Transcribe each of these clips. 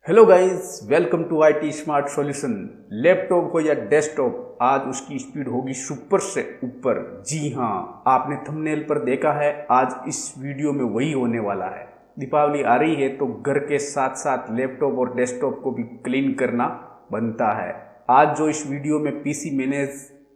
Hello guys, welcome to IT smart solution. Laptop हो या desktop, आज उसकी स्पीड होगी सुपर से ऊपर। जी हाँ, आपने थंबनेल पर देखा है, आज इस वीडियो में वही होने वाला है। दीपावली आ रही है तो घर के साथ साथ लैपटॉप और डेस्कटॉप को भी क्लीन करना बनता है। आज जो इस वीडियो में पीसी मैनेज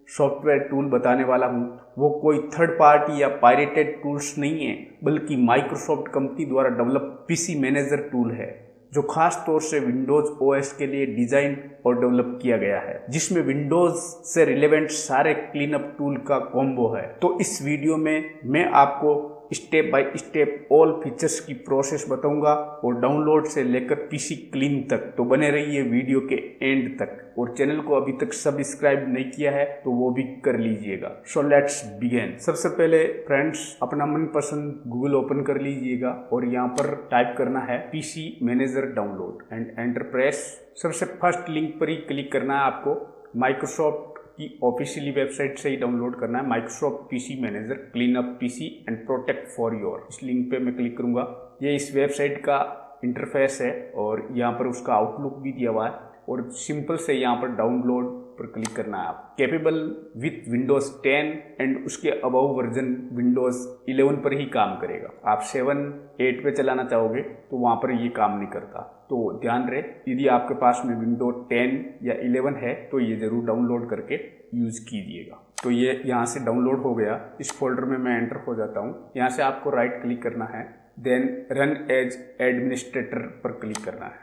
सॉफ्टवेयर टूल बताने वाला हूँ वो कोई थर्ड पार्टी या पायरेटेड टूल्स नहीं है, बल्कि माइक्रोसॉफ्ट कंपनी द्वारा डेवलप पीसी मैनेजर टूल है, जो खास तौर से विंडोज ओएस के लिए डिजाइन और डेवलप किया गया है, जिसमें विंडोज से रिलेवेंट सारे क्लीनअप टूल का कॉम्बो है। तो इस वीडियो में मैं आपको step by step all features की प्रोसेस बताऊंगा और डाउनलोड से लेकर पीसी क्लीन तक। तो बने रहिए वीडियो के एंड तक, और चैनल को अभी तक सब्सक्राइब नहीं किया है तो वो भी कर लीजिएगा। So let's begin. सबसे पहले फ्रेंड्स, अपना मनपसंद गूगल ओपन कर लीजिएगा और यहाँ पर टाइप करना है PC manager download and enter press. सबसे फर्स्ट लिंक पर ही क्लिक करना है आपको। माइक्रोसॉफ्ट की ऑफिशियली वेबसाइट से ही डाउनलोड करना है, Microsoft PC manager clean up PC and protect for your. इस लिंक पे मैं क्लिक करूंगा। ये इस वेबसाइट का इंटरफेस है और यहाँ पर उसका आउटलुक भी दिया हुआ है, और सिंपल से यहाँ पर डाउनलोड पर क्लिक करना है। आप कैपेबल विथ विंडोज 10 एंड उसके अबव वर्जन विंडोज 11 पर ही काम करेगा। आप 7, 8 पे चलाना चाहोगे तो वहाँ पर ये काम नहीं करता। तो ध्यान रहे, यदि आपके पास में विंडो 10 या 11 है तो ये जरूर डाउनलोड करके यूज कीजिएगा। तो ये यहाँ से डाउनलोड हो गया। इस फोल्डर में मैं एंटर हो जाता हूँ। यहाँ से आपको राइट क्लिक करना है, देन रन एज एडमिनिस्ट्रेटर पर क्लिक करना है।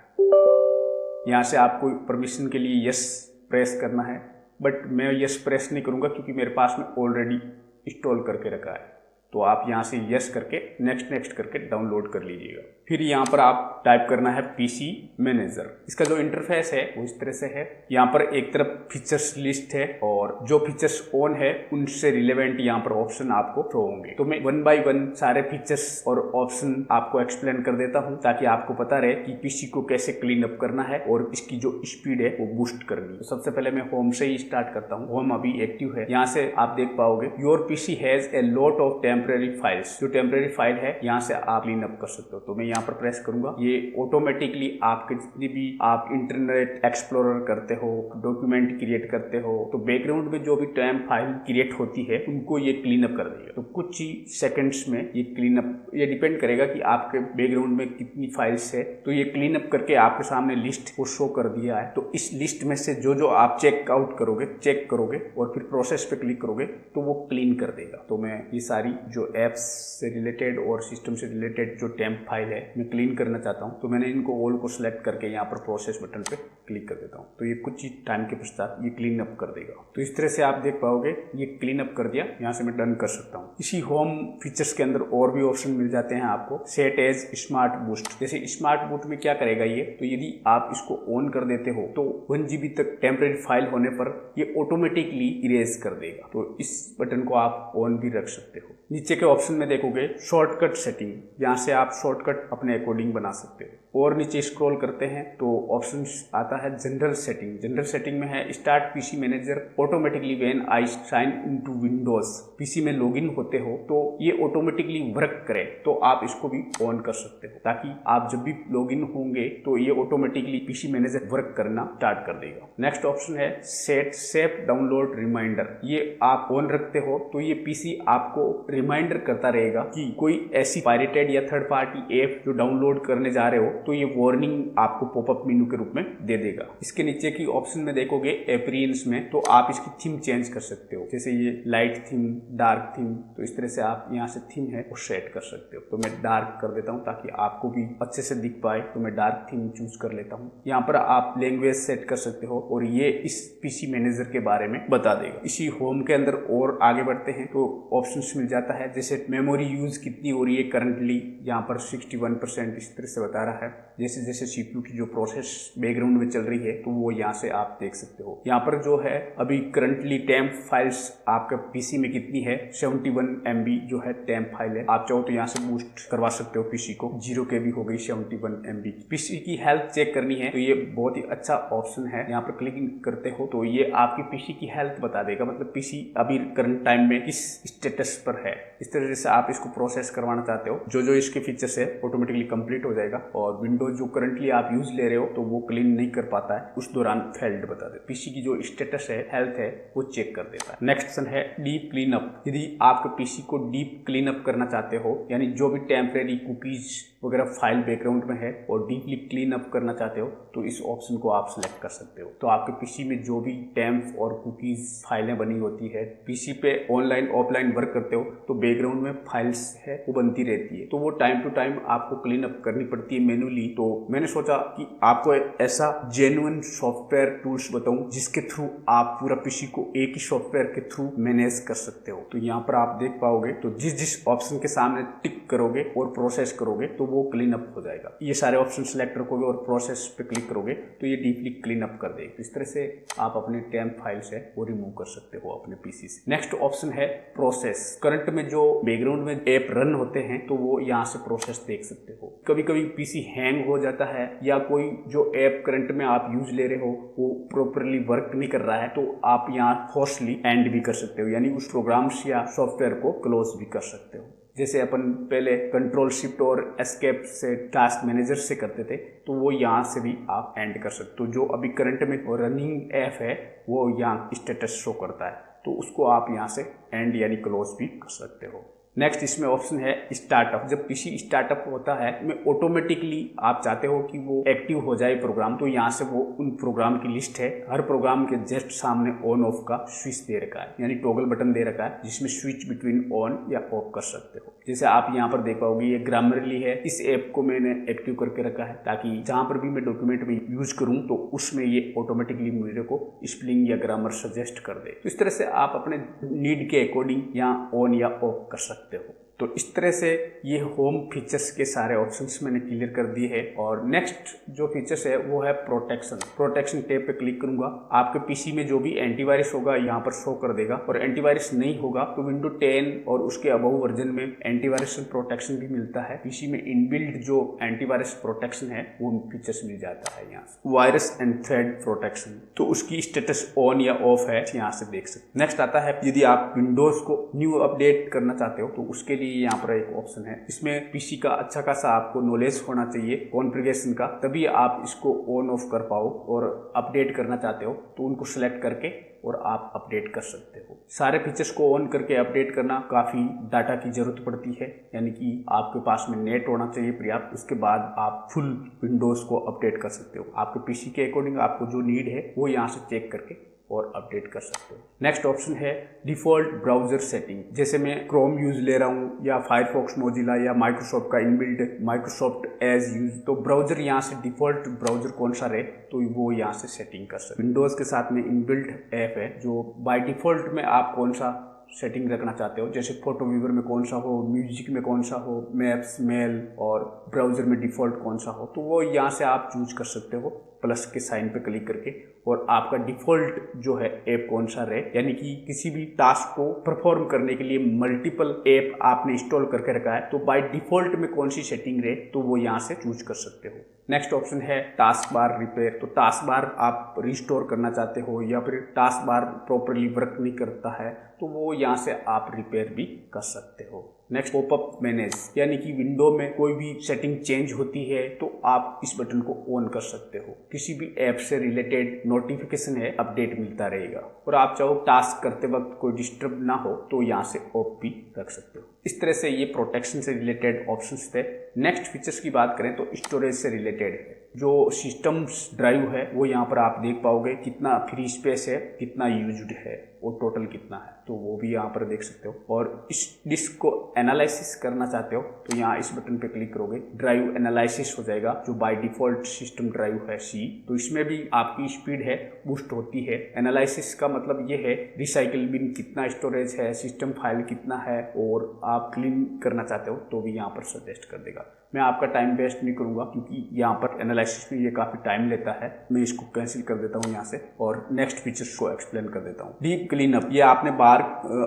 यहाँ से आपको परमिशन के लिए यस प्रेस करना है, बट मैं यस प्रेस नहीं करूँगा क्योंकि मेरे पास में ऑलरेडी इंस्टॉल करके रखा है। तो आप यहाँ से यस करके नेक्स्ट करके डाउनलोड कर लीजिएगा। फिर यहाँ पर आप टाइप करना है पीसी मैनेजर। इसका जो इंटरफेस है वो इस तरह से है। यहाँ पर एक तरफ फीचर्स लिस्ट है और जो फीचर्स ऑन है उनसे रिलेवेंट यहाँ पर ऑप्शन आपको शो होंगे। तो मैं 1 बाय 1 सारे फीचर्स और ऑप्शन आपको एक्सप्लेन कर देता हूँ, ताकि आपको पता रहे कि पीसी को कैसे क्लीन अप करना है और इसकी जो स्पीड है वो बूस्ट करनी है। तो सबसे पहले मैं होम से ही स्टार्ट करता हूँ। होम अभी एक्टिव है। यहाँ से आप देख पाओगे your PC has a lot of temporary files. जो टेम्परेरी फाइल है यहाँ से आप क्लीन अप कर सकते हो। तो मैं यहाँ पर प्रेस करूंगा। ये ऑटोमेटिकली आपके जितनी भी आप इंटरनेट एक्सप्लोरर करते हो, डॉक्यूमेंट क्रिएट करते हो, तो बैकग्राउंड में जो भी टेम्प फाइल क्रिएट होती है उनको ये क्लीन अप कर देगा। तो कुछ ही सेकंड्स में ये क्लीन अप, ये डिपेंड करेगा कि आपके बैकग्राउंड में कितनी फाइल्स है। तो ये क्लीन अप करके आपके सामने लिस्ट को शो कर दिया है। तो इस लिस्ट में से जो आप चेक आउट करोगे, चेक करोगे और फिर प्रोसेस पे क्लिक करोगे तो वो क्लीन कर देगा। तो मैं ये सारी जो एप्स से रिलेटेड और सिस्टम से रिलेटेड जो टेम्प फाइल है मैं क्लीन करना चाहता हूं, तो मैंने इनको ऑल को सिलेक्ट करके यहाँ पर प्रोसेस बटन पे क्लिक कर देता हूं। तो ये कुछ ही टाइम के पश्चात ये क्लीन अप कर देगा। तो इस तरह से आप देख पाओगे ये क्लीन अप कर दिया। यहाँ से मैं डन कर सकता हूँ। इसी होम फीचर्स के अंदर और भी ऑप्शन मिल जाते हैं आपको। Set as smart boost. जैसे स्मार्ट बूट में क्या करेगा ये, तो यदि आप इसको ऑन कर देते हो तो 1 GB तक टेम्परेरी फाइल होने पर ये ऑटोमेटिकली इरेज कर देगा। तो इस बटन को आप ऑन भी रख सकते हो। नीचे के ऑप्शन में देखोगे शॉर्टकट सेटिंग। यहाँ से आप शॉर्टकट अपने अकॉर्डिंग बना सकते हो। और नीचे स्क्रॉल करते हैं तो ऑप्शन आता है जनरल सेटिंग। जनरल सेटिंग में है start PC manager automatically when I sign into Windows. PC में लॉगिन होते हो तो ये ऑटोमेटिकली वर्क करे, तो आप इसको भी ऑन कर सकते हो, ताकि आप जब भी लॉगिन होंगे तो ये ऑटोमेटिकली पीसी मैनेजर वर्क करना स्टार्ट कर देगा। नेक्स्ट ऑप्शन है सेट सेफ डाउनलोड रिमाइंडर। ये आप ऑन रखते हो तो ये पीसी आपको रिमाइंडर करता रहेगा कि कोई ऐसी पायरेटेड या थर्ड पार्टी ऐप जो डाउनलोड करने जा रहे हो तो ये वार्निंग आपको पॉपअप मेनू के रूप में दे देगा। इसके नीचे की ऑप्शन में देखोगे अपीयरेंस में, तो आप इसकी थीम चेंज कर सकते हो। जैसे ये लाइट थीम, डार्क थीम, तो इस तरह से आप यहाँ से थीम है वो सेट कर सकते हो। तो मैं डार्क कर देता हूँ ताकि आपको भी अच्छे से दिख पाए। तो मैं डार्क थीम चूज कर लेता हूँ। यहाँ पर आप लैंग्वेज सेट कर सकते हो और ये इस पीसी मैनेजर के बारे में बता देगा। इसी होम के अंदर और आगे बढ़ते हैं तो ऑप्शंस मिल जाता है। जैसे मेमोरी यूज कितनी हो रही है करंटली, यहाँ पर 61% इस तरह से बता रहा है। जैसे जैसे सीपीयू की जो प्रोसेस बैकग्राउंड में चल रही है तो वो यहाँ से आप देख सकते हो। यहाँ पर जो है अभी करंटली टेम्प फाइल्स आपके पीसी में कितनी है, 71 MB जो है टेम्प फाइल है। आप चाहो तो यहाँ से बूस्ट करवा सकते हो पीसी को, 0 KB हो गई 71 MB। पीसी की हेल्थ चेक करनी है तो ये बहुत ही अच्छा ऑप्शन है। यहाँ पर क्लिक करते हो तो ये आपकी पीसी की हेल्थ बता देगा, मतलब पीसी अभी करंट टाइम में किस स्टेटस पर है। इस तरह से आप इसको प्रोसेस करवाना चाहते हो, जो इसके फीचर्स है ऑटोमेटिकली कंप्लीट हो जाएगा। और विंडोज जो करंटली आप यूज ले रहे हो तो वो क्लीन नहीं कर पाता है, उस दौरान फेल्ड बता दे। पीसी की जो स्टेटस है, हेल्थ है, वो चेक कर देता है। नेक्स्ट ऑप्शन है डीप क्लीन अप। यदि आपके पीसी को डीप क्लीन अप करना चाहते हो, यानी जो भी टेम्परेरी कुकीज वगैरह फाइल बैकग्राउंड में है और डीपली क्लीन अप करना चाहते हो तो इस ऑप्शन को आप सिलेक्ट कर सकते हो। तो आपके पीसी में जो भी टेम्प और कुकीज फाइलें बनी होती है, पीसी पे ऑनलाइन ऑफलाइन वर्क करते हो तो बैकग्राउंड में फाइल्स है वो बनती रहती है, तो वो टाइम टू टाइम आपको क्लीन अप करनी पड़ती है मैनुअली। तो मैंने सोचा कि आपको ऐसा जेन्युइन सॉफ्टवेयर टूल्स बताऊं जिसके थ्रू आप पूरा पीसी को एक ही सॉफ्टवेयर के थ्रू मैनेज कर सकते हो। तो यहाँ पर आप देख पाओगे, तो जिस ऑप्शन के सामने टिक करोगे और प्रोसेस करोगे तो वो क्लीन अप हो जाएगा। ये सारे ऑप्शन सिलेक्ट रखोगे और प्रोसेस पे क्लिक करोगे तो ये डीपली क्लीन अप कर देगा। इस तरह से आप अपने टेम्प फाइल्स है वो रिमूव कर सकते हो अपने पीसी से। नेक्स्ट ऑप्शन है प्रोसेस। करंट में जो बैकग्राउंड में ऐप रन होते हैं तो वो यहाँ से प्रोसेस देख सकते हो। कभी कभी पीसी हैंग हो जाता है या कोई जो ऐप करंट में आप यूज ले रहे हो वो प्रॉपरली वर्क नहीं कर रहा है तो आप यहाँ फोर्सली एंड भी कर सकते हो, यानी उस प्रोग्राम्स या सॉफ्टवेयर को क्लोज भी कर सकते हो। जैसे अपन पहले कंट्रोल शिफ्ट और एस्केप से टास्क मैनेजर से करते थे तो वो यहाँ से भी आप एंड कर सकते हो। जो अभी करंट में रनिंग ऐप है वो यहाँ स्टेटस शो करता है तो उसको आप यहाँ से एंड यानी क्लोज भी कर सकते हो। नेक्स्ट इसमें ऑप्शन है स्टार्टअप। जब पीसी स्टार्टअप होता है में ऑटोमेटिकली आप चाहते हो कि वो एक्टिव हो जाए प्रोग्राम, तो यहाँ से वो उन प्रोग्राम की लिस्ट है, हर प्रोग्राम के जस्ट सामने ऑन ऑफ का स्विच दे रखा है, यानी टॉगल बटन दे रखा है जिसमें स्विच बिटवीन ऑन या ऑफ कर सकते हो। जैसे आप यहाँ पर देख पाओगे ये ग्रामरली है, इस ऐप को मैंने एक्टिव करके रखा है ताकि जहाँ पर भी मैं डॉक्यूमेंट में यूज करूँ तो उसमें ये ऑटोमेटिकली मेरे को स्पेलिंग या ग्रामर सजेस्ट कर दे। तो इस तरह से आप अपने नीड के अकॉर्डिंग यहाँ ऑन या ऑफ कर सकते हो। तो इस तरह से ये होम फीचर्स के सारे ऑप्शंस मैंने क्लियर कर दिए हैं। और नेक्स्ट जो फीचर्स है वो है प्रोटेक्शन। प्रोटेक्शन टैब पे क्लिक करूंगा, आपके पीसी में जो भी एंटीवायरस होगा यहाँ पर शो कर देगा, और एंटीवायरस नहीं होगा तो विंडो 10 और उसके अबव वर्जन में एंटीवायरस प्रोटेक्शन भी मिलता है। पीसी में इनबिल्ट जो एंटीवायरस प्रोटेक्शन है वो फीचर्स मिल जाता है। यहाँ से वायरस एंड थ्रेड प्रोटेक्शन, तो उसकी स्टेटस ऑन या ऑफ है, यहाँ से देख सकते। नेक्स्ट आता है यदि आप विंडोज को न्यू अपडेट करना चाहते हो तो उसके लिए यहाँ पर एक ऑप्शन है। इसमें पीसी का अच्छा खासा आपको नॉलेज होना चाहिए कॉन्फ़िगरेशन का, तभी आप इसको ऑन ऑफ कर पाओ। और अपडेट करना चाहते हो तो उनको सिलेक्ट करके और आप अपडेट कर सकते हो। सारे फीचर्स को ऑन करके अपडेट करना काफ़ी डाटा की ज़रूरत पड़ती है, यानी कि आपके पास में नेट होना चाहिए पर्याप्त, उसके बाद आप फुल विंडोज़ को अपडेट कर सकते हो। आपके पीसी के अकॉर्डिंग आपको जो नीड है वो यहाँ से चेक करके और अपडेट कर सकते हो। नेक्स्ट ऑप्शन है डिफ़ॉल्ट ब्राउज़र सेटिंग। जैसे मैं क्रोम यूज ले रहा हूँ या फायरफॉक्स, मोजिला या माइक्रोसॉफ्ट का इनबिल्ट माइक्रोसॉफ्ट एज यूज, तो ब्राउज़र यहाँ से डिफ़ॉल्ट ब्राउज़र कौन सा रहे तो वो यहाँ से सेटिंग कर सकते। विंडोज़ के साथ में इनबिल्ट ऐप है जो बाय डिफ़ॉल्ट में आप कौन सा सेटिंग रखना चाहते हो, जैसे फोटो व्यूवर में कौन सा हो, म्यूजिक में कौन सा हो, मैप्स, मेल और ब्राउज़र में डिफ़ॉल्ट कौन सा हो, तो वो यहाँ से आप चूज कर सकते हो प्लस के साइन पे क्लिक करके। और आपका डिफ़ॉल्ट जो है ऐप कौन सा रहे, यानी कि किसी भी टास्क को परफॉर्म करने के लिए मल्टीपल ऐप आपने इंस्टॉल करके रखा है तो बाय डिफ़ॉल्ट में कौन सी सेटिंग रहे तो वो यहाँ से चूज कर सकते हो। नेक्स्ट ऑप्शन है टास्क बार रिपेयर। तो टास्क बार आप रिस्टोर करना चाहते हो या फिर टास्क बार प्रॉपरली वर्क नहीं करता है तो वो यहाँ से आप रिपेयर भी कर सकते हो। नेक्स्ट पॉपअप मैनेज, यानी कि विंडो में कोई भी सेटिंग चेंज होती है तो आप इस बटन को ऑन कर सकते हो। किसी भी ऐप से रिलेटेड नोटिफिकेशन है अपडेट मिलता रहेगा, और आप चाहो टास्क करते वक्त कोई डिस्टर्ब ना हो तो यहाँ से ऑफ भी रख सकते हो। इस तरह से ये प्रोटेक्शन से रिलेटेड ऑप्शंस थे। नेक्स्ट फीचर्स की बात करें तो स्टोरेज से रिलेटेड है। जो सिस्टम्स ड्राइव है वो यहाँ पर आप देख पाओगे कितना फ्री स्पेस है, कितना यूज्ड है और टोटल कितना है, तो वो भी यहाँ पर देख सकते हो। और इस डिस्क को एनालिसिस करना चाहते हो तो यहाँ इस बटन पे क्लिक करोगे, ड्राइव एनालिसिस हो जाएगा जो बाय डिफॉल्ट सिस्टम ड्राइव है सी, तो इसमें भी आपकी स्पीड है बूस्ट होती है। एनालिसिस का मतलब ये है रिसाइकिल बिन कितना स्टोरेज है, सिस्टम फाइल कितना है, और आप क्लीन करना चाहते हो तो भी यहाँ पर सजेस्ट कर देगा। मैं आपका टाइम वेस्ट नहीं करूंगा क्योंकि यहाँ पर एनालिसिस में ये काफ़ी टाइम लेता है। मैं इसको कैंसिल कर देता हूँ यहाँ से और नेक्स्ट फीचर्स को एक्सप्लेन कर देता हूँ। डीप क्लीन अप, ये आपने बाहर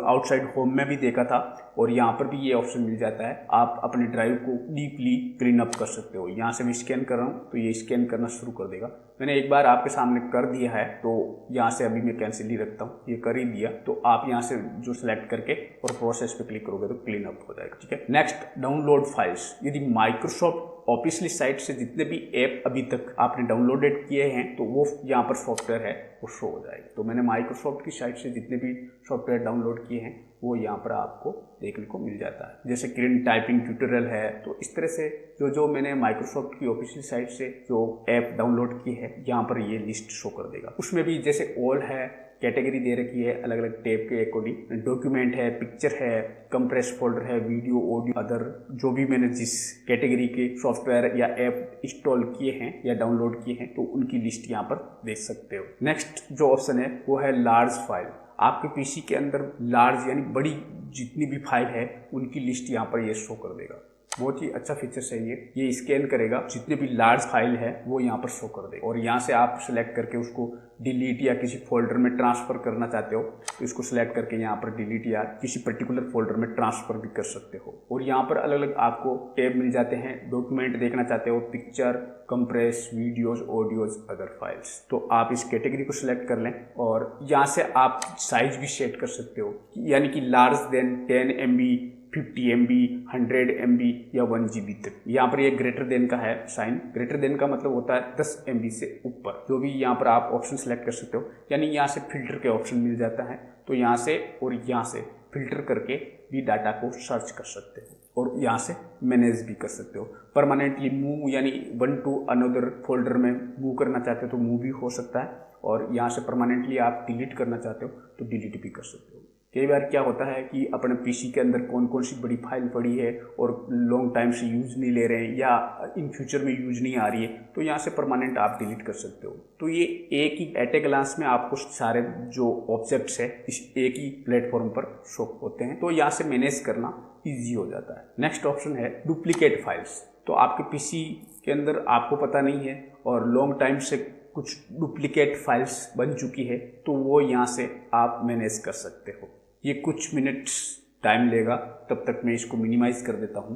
आउटसाइड होम में भी देखा था और यहाँ पर भी ये ऑप्शन मिल जाता है। आप अपने ड्राइव को डीपली क्लीन अप कर सकते हो। यहाँ से मैं स्कैन कर रहा हूँ तो ये स्कैन करना शुरू कर देगा। मैंने एक बार आपके सामने कर दिया है तो यहाँ से अभी मैं कैंसिल ही रखता हूँ। ये कर ही दिया तो आप यहाँ से जो सिलेक्ट करके और प्रोसेस पे क्लिक करोगे तो क्लीन अप हो जाएगा। ठीक है, नेक्स्ट डाउनलोड फाइल्स। यदि माइक्रोसॉफ्ट ऑफिशियली साइट से जितने भी ऐप अभी तक आपने डाउनलोडेड किए हैं तो वो यहाँ पर सॉफ्टवेयर है वो शो हो जाएगा। तो मैंने माइक्रोसॉफ्ट की साइट से जितने भी सॉफ्टवेयर डाउनलोड किए हैं वो यहाँ पर आपको देखने को मिल जाता है। जैसे क्रीन टाइपिंग ट्यूटोरियल है, तो इस तरह से जो मैंने माइक्रोसॉफ्ट की ऑफिशियल साइट से जो ऐप डाउनलोड की है यहाँ पर ये लिस्ट शो कर देगा। उसमें भी जैसे ऑल है, कैटेगरी दे रखी है अलग अलग टैब के अकॉर्डिंग, डॉक्यूमेंट है, पिक्चर है, कंप्रेस फोल्डर है, वीडियो, ऑडियो, अदर जो भी मैंने जिस कैटेगरी के सॉफ्टवेयर या ऐप इंस्टॉल किए हैं या डाउनलोड किए हैं तो उनकी लिस्ट यहाँ पर देख सकते हो। नेक्स्ट जो ऑप्शन है वो है लार्ज फाइल। आपके पीसी के अंदर लार्ज यानी बड़ी जितनी भी फाइल है उनकी लिस्ट यहाँ पर ये शो कर देगा। बहुत ही अच्छा फीचर है ये स्कैन करेगा, जितने भी लार्ज फाइल है वो यहाँ पर शो कर देगा और यहाँ से आप सिलेक्ट करके उसको डिलीट या किसी फोल्डर में ट्रांसफर करना चाहते हो तो इसको सिलेक्ट करके यहाँ पर डिलीट या किसी पर्टिकुलर फोल्डर में ट्रांसफर भी कर सकते हो। और यहाँ पर अलग अलग आपको टैब मिल जाते हैं। डॉक्यूमेंट देखना चाहते हो, picture, compress, videos, audios, other files, तो आप इस कैटेगरी को सिलेक्ट कर लें और यहाँ से आप साइज भी सेट कर सकते हो, यानी कि large then 10 MB, 50 MB, 100 MB या 1 GB तक। यहाँ पर ये ग्रेटर देन का है साइन। ग्रेटर देन का मतलब होता है 10 MB से ऊपर। जो भी यहाँ पर आप ऑप्शन सेलेक्ट कर सकते हो, यानी यहाँ से फिल्टर के ऑप्शन मिल जाता है तो यहाँ से और यहाँ से फिल्टर करके भी डाटा को सर्च कर सकते हो और यहाँ से मैनेज भी कर सकते हो। परमानेंटली मूव यानी वन टू अनदर फोल्डर में मूव करना चाहते हो तो मूव भी हो सकता है और यहाँ से परमानेंटली आप डिलीट करना चाहते हो तो डिलीट भी कर सकते हो। कई बार क्या होता है कि अपने पीसी के अंदर कौन कौन सी बड़ी फाइल पड़ी है और लॉन्ग टाइम से यूज़ नहीं ले रहे हैं या इन फ्यूचर में यूज नहीं आ रही है तो यहाँ से परमानेंट आप डिलीट कर सकते हो। तो ये एक ही एट ए ग्लांस में आपको सारे जो ऑब्जेक्ट्स है इस एक ही प्लेटफॉर्म पर शो होते हैं तो यहाँ से मैनेज करना ईजी हो जाता है। नेक्स्ट ऑप्शन है डुप्लीकेट फाइल्स। तो आपके पीसी के अंदर आपको पता नहीं है और लॉन्ग टाइम से कुछ डुप्लीकेट फाइल्स बन चुकी है तो वो यहाँ से आप मैनेज कर सकते हो। ये कुछ मिनट्स टाइम लेगा, तब तक मैं इसको मिनिमाइज कर देता हूँ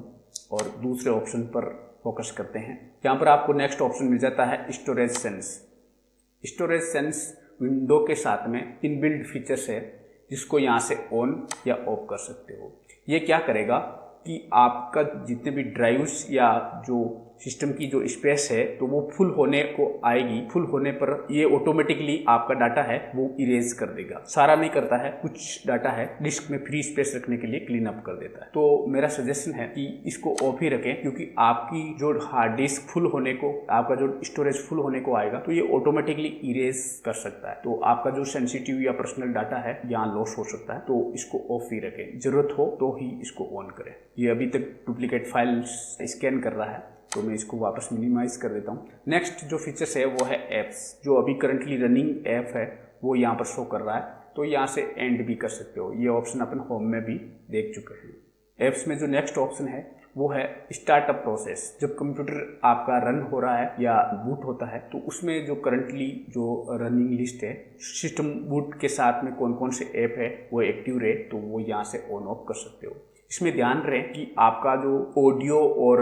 और दूसरे ऑप्शन पर फोकस करते हैं। यहाँ पर आपको नेक्स्ट ऑप्शन मिल जाता है storage sense. Storage sense window के साथ में इनबिल्ट फीचर्स है जिसको यहाँ से ऑन या ऑफ कर सकते हो। ये क्या करेगा कि आपका जितने भी ड्राइव्स या जो सिस्टम की जो स्पेस है तो वो फुल होने को आएगी। फुल होने पर ये ऑटोमेटिकली आपका डाटा है वो इरेज कर देगा। सारा नहीं करता है, कुछ डाटा है डिस्क में फ्री स्पेस रखने के लिए क्लीन अप कर देता है। तो मेरा सजेशन है कि इसको ऑफ ही रखें क्योंकि आपकी जो हार्ड डिस्क फुल होने को, आपका जो स्टोरेज फुल होने को आएगा तो ये ऑटोमेटिकली इरेज कर सकता है। तो आपका जो सेंसिटिव या पर्सनल डाटा है यहाँ लॉस हो सकता है तो इसको ऑफ ही रखें। जरूरत हो तो ही इसको ऑन करें। ये अभी तक डुप्लीकेट फाइल्स स्कैन कर रहा है तो मैं इसको वापस मिनिमाइज कर देता हूँ। नेक्स्ट जो फीचर्स है वो है एप्स। जो अभी करंटली रनिंग ऐप है वो यहाँ पर शो कर रहा है तो यहाँ से एंड भी कर सकते हो। ये ऑप्शन अपन होम में भी देख चुके हैं। एप्स में जो नेक्स्ट ऑप्शन है वो है स्टार्टअप प्रोसेस। जब कंप्यूटर आपका रन हो रहा है या बूट होता है तो उसमें जो करंटली जो रनिंग लिस्ट है, सिस्टम बूट के साथ में कौन कौन से ऐप है वो एक्टिव रहे तो वो यहाँ से ऑन ऑफ कर सकते हो। इसमें ध्यान रहे कि आपका जो ऑडियो और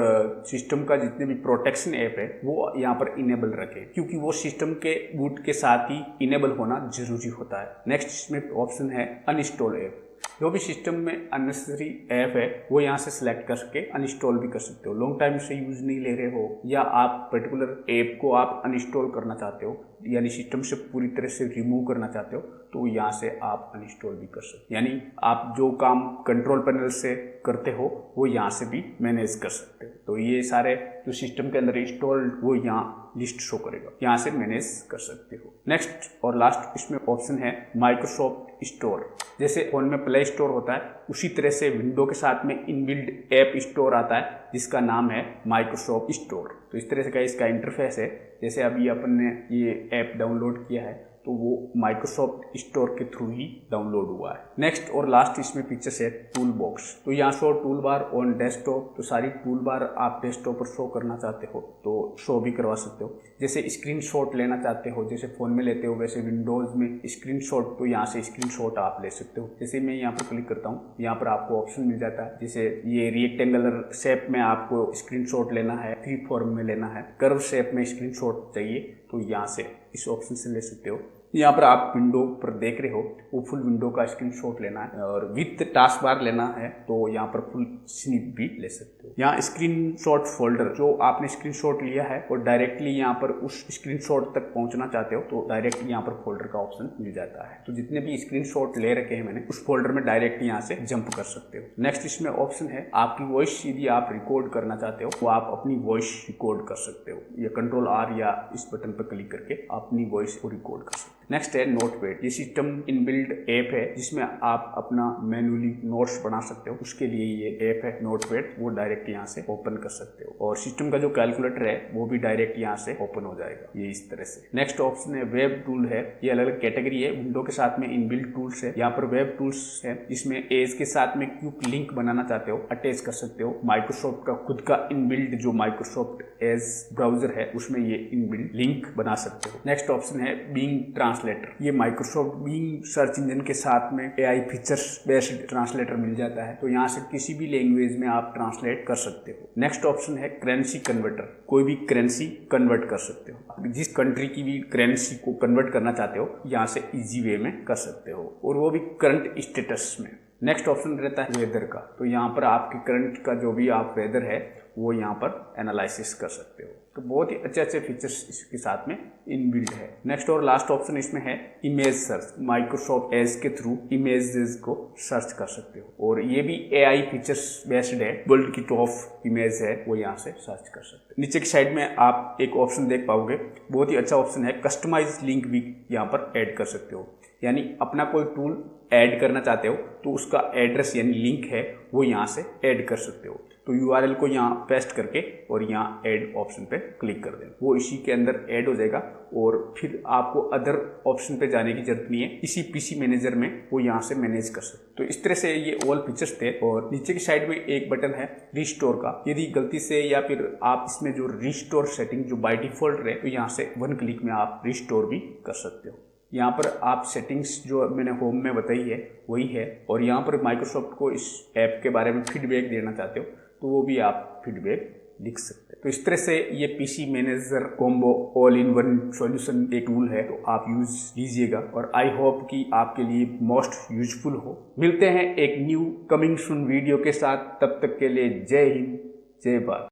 सिस्टम का जितने भी प्रोटेक्शन ऐप है वो यहाँ पर इनेबल रखें क्योंकि वो सिस्टम के बूट के साथ ही इनेबल होना जरूरी होता है। नेक्स्ट इसमें ऑप्शन है अनइंस्टॉल ऐप। जो भी सिस्टम में अननेसेसरी ऐप है वो यहाँ से सिलेक्ट करके अनइंस्टॉल भी कर सकते हो। लॉन्ग टाइम से यूज नहीं ले रहे हो या आप पर्टिकुलर ऐप को आप अनइंस्टॉल करना चाहते हो यानी सिस्टम से पूरी तरह से रिमूव करना चाहते हो तो यहाँ से आप अनइंस्टॉल भी कर सकते हो। यानी आप जो काम कंट्रोल पैनल से करते हो वो यहाँ से भी मैनेज कर सकते हो। तो ये सारे जो सिस्टम के अंदर इंस्टॉल्ड वो यहाँ लिस्ट शो करेगा, यहाँ से मैनेज कर सकते हो। नेक्स्ट और लास्ट इसमें ऑप्शन है माइक्रोसॉफ्ट स्टोर। जैसे फोन में प्ले स्टोर होता है उसी तरह से विंडो के साथ में इनबिल्ट ऐप स्टोर आता है जिसका नाम है माइक्रोसॉफ्ट स्टोर। तो इस तरह से का इसका इंटरफेस है। जैसे अभी अपन ने ये ऐप डाउनलोड किया है तो वो माइक्रोसॉफ्ट स्टोर के थ्रू ही डाउनलोड हुआ है। नेक्स्ट और लास्ट इसमें फीचर्स है टूल बॉक्स। तो यहाँ show tool bar on desktop, तो सारी टूल बार आप डेस्कटॉप पर शो करना चाहते हो तो शो भी करवा सकते हो। जैसे स्क्रीनशॉट लेना चाहते हो, जैसे फोन में लेते हो वैसे विंडोज में स्क्रीनशॉट, तो यहाँ से स्क्रीनशॉट आप ले सकते हो। जैसे मैं यहाँ पर क्लिक करता हूँ, यहाँ पर आपको ऑप्शन मिल जाता है, जैसे ये रेक्टेंगुलर शेप में आपको स्क्रीनशॉट लेना है, फ्री फॉर्म में लेना है, कर्व शेप में स्क्रीनशॉट चाहिए तो यहाँ से इस ऑप्शन से ले सकते हो। यहाँ पर आप विंडो पर देख रहे हो वो फुल विंडो का स्क्रीनशॉट लेना है और विथ टास्क बार लेना है तो यहाँ पर फुल स्निप भी ले सकते हो। यहाँ स्क्रीनशॉट फोल्डर, जो आपने स्क्रीनशॉट लिया है और डायरेक्टली यहाँ पर उस स्क्रीनशॉट तक पहुंचना चाहते हो तो डायरेक्ट यहाँ पर फोल्डर का ऑप्शन मिल जाता है। तो जितने भी स्क्रीनशॉट ले रखे हैं मैंने, उस फोल्डर में डायरेक्ट यहाँ से जंप कर सकते हो। नेक्स्ट इसमें ऑप्शन है आपकी वॉइस यदि आप रिकॉर्ड करना चाहते हो तो आप अपनी वॉइस रिकॉर्ड कर सकते हो, या Ctrl+R या इस बटन पर क्लिक करके अपनी वॉइस को रिकॉर्ड कर सकते हो। नेक्स्ट है नोटपैड। ये सिस्टम इनबिल्ट ऐप है जिसमें आप अपना मैनुअली नोट्स बना सकते हो, उसके लिए ये ऐप है नोटपैड, वो डायरेक्ट यहाँ से ओपन कर सकते हो। और सिस्टम का जो कैलकुलेटर है वो भी डायरेक्ट यहाँ से ओपन हो जाएगा, ये इस तरह से। नेक्स्ट ऑप्शन है वेब टूल है। ये अलग अलग कैटेगरी है, विंडो के साथ में इनबिल्ट टूल्स है। यहाँ पर वेब टूल्स है, इसमें एज के साथ में क्विक लिंक बनाना चाहते हो अटैच कर सकते हो। माइक्रोसॉफ्ट का खुद का इनबिल्ट जो माइक्रोसॉफ्ट एज ब्राउजर है उसमें ये इनबिल्ट लिंक बना सकते हो। नेक्स्ट ऑप्शन है बिंग ट्रांसलेटर। ये माइक्रोसॉफ्ट बिंग सर्च इंजन के साथ में AI फीचर्स बेस्ड ट्रांसलेटर मिल जाता है, तो यहाँ से किसी भी लैंग्वेज में आप ट्रांसलेट कर सकते हो। नेक्स्ट ऑप्शन है करेंसी कन्वर्टर। कोई भी करेंसी कन्वर्ट कर सकते हो, जिस कंट्री की भी करेंसी को कन्वर्ट करना चाहते हो यहाँ से इजी वे में कर सकते हो, और वो भी करंट स्टेटस में। नेक्स्ट ऑप्शन रहता है वेदर का। तो यहाँ पर आपके करंट का जो भी आप वेदर है वो यहाँ पर एनालिसिस कर सकते हो। तो बहुत ही अच्छे अच्छे फीचर्स इसके साथ में इनबिल्ट है। नेक्स्ट और लास्ट ऑप्शन इसमें है इमेज सर्च। माइक्रोसॉफ्ट एज के थ्रू इमेजेस को सर्च कर सकते हो, और ये भी AI फीचर्स बेस्ड है। वर्ल्ड की टॉप इमेज है वो यहाँ से सर्च कर सकते हो। नीचे की साइड में आप एक ऑप्शन देख पाओगे, बहुत ही अच्छा ऑप्शन है, कस्टमाइज लिंक भी यहाँ पर ऐड कर सकते हो। यानी अपना कोई टूल ऐड करना चाहते हो तो उसका एड्रेस यानी लिंक है वो यहाँ से ऐड कर सकते हो। तो URL को यहाँ पेस्ट करके और यहाँ ऐड ऑप्शन पे क्लिक कर देना, वो इसी के अंदर ऐड हो जाएगा, और फिर आपको अदर ऑप्शन पे जाने की जरूरत नहीं है, इसी PC मैनेजर में वो यहाँ से मैनेज कर सकते। तो इस तरह से ये ऑल फीचर्स थे। और नीचे की साइड में एक बटन है रिस्टोर का। यदि गलती से या फिर आप इसमें जो रिस्टोर सेटिंग जो बाय डिफॉल्ट रहे तो यहाँ से 1 क्लिक में आप रिस्टोर भी कर सकते हो। यहाँ पर आप सेटिंग्स जो मैंने होम में बताई है वही है, और यहाँ पर माइक्रोसॉफ्ट को इस ऐप के बारे में फीडबैक देना चाहते हो तो वो भी आप फीडबैक लिख सकते हैं। तो इस तरह से ये PC manager combo all in one solution एक टूल है, तो आप यूज कीजिएगा और आई होप कि आपके लिए मोस्ट यूजफुल हो। मिलते हैं एक न्यू कमिंग सून वीडियो के साथ, तब तक के लिए जय हिंद, जय भारत।